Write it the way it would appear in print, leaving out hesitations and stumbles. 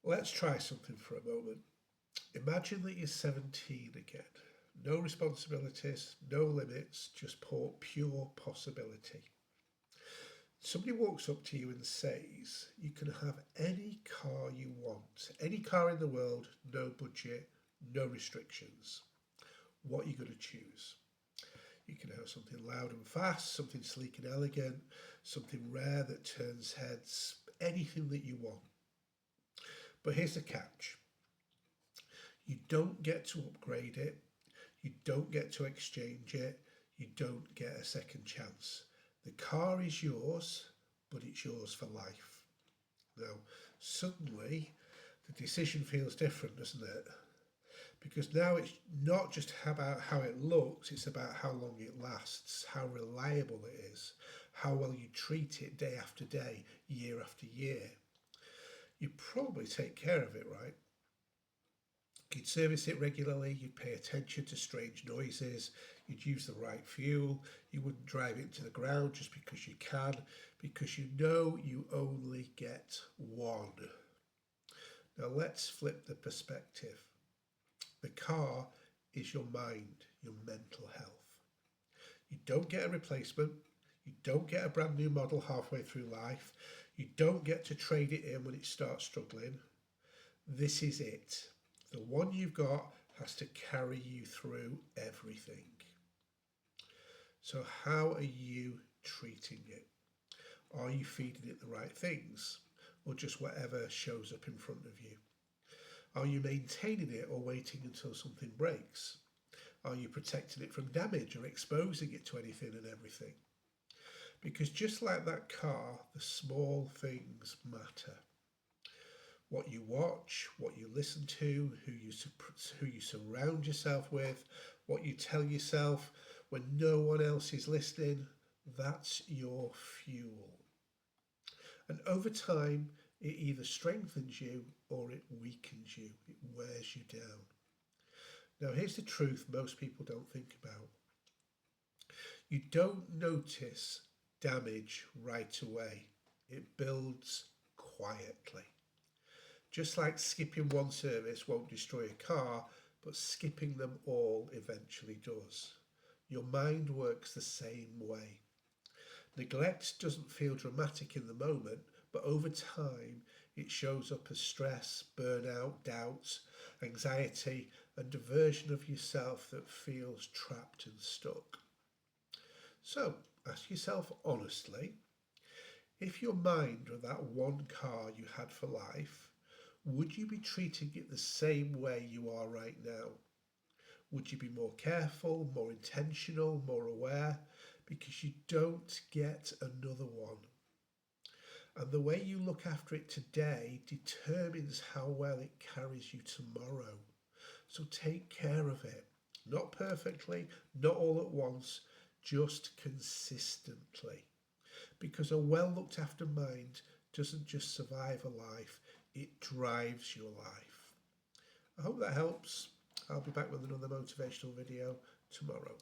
Let's try something for a moment. Imagine that you're 17 again. No responsibilities, no limits, just pure possibility. Somebody walks up to you and says, you can have any car you want, any car in the world, no budget, no restrictions. What are you going to choose? You can have something loud and fast, something sleek and elegant, something rare that turns heads, anything that you want. But here's the catch. You don't get to upgrade it. You don't get to exchange it. You don't get a second chance. The car is yours, but it's yours for life. Now, suddenly, the decision feels different, doesn't it? Because now it's not just about how it looks, it's about how long it lasts, how reliable it is, how well you treat it day after day, year after year. You probably take care of it, right? You'd service it regularly, you'd pay attention to strange noises, you'd use the right fuel, you wouldn't drive it into the ground just because you can, because you know you only get one. Now let's flip the perspective. The car is your mind, your mental health. You don't get a replacement, you don't get a brand new model halfway through life, you don't get to trade it in when it starts struggling. This is it. The one you've got has to carry you through everything. So how are you treating it? Are you feeding it the right things, or just whatever shows up in front of you? Are you maintaining it or waiting until something breaks? Are you protecting it from damage or exposing it to anything and everything? Because just like that car, the small things matter. What you watch, what you listen to, who you surround yourself with, what you tell yourself when no one else is listening, that's your fuel. And over time, it either strengthens you or it weakens you. It wears you down. Now, here's the truth most people don't think about. You don't notice damage right away. It builds quietly. Just like skipping one service won't destroy a car, but skipping them all eventually does. Your mind works the same way. Neglect doesn't feel dramatic in the moment, but over time it shows up as stress, burnout, doubts, anxiety, and a version of yourself that feels trapped and stuck. So ask yourself honestly, if your mind were that one car you had for life, would you be treating it the same way you are right now? Would you be more careful, more intentional, more aware? Because you don't get another one. And the way you look after it today determines how well it carries you tomorrow. So take care of it. Not perfectly, not all at once, just consistently. Because a well looked after mind doesn't just survive a life, it drives your life. I hope that helps. I'll be back with another motivational video tomorrow.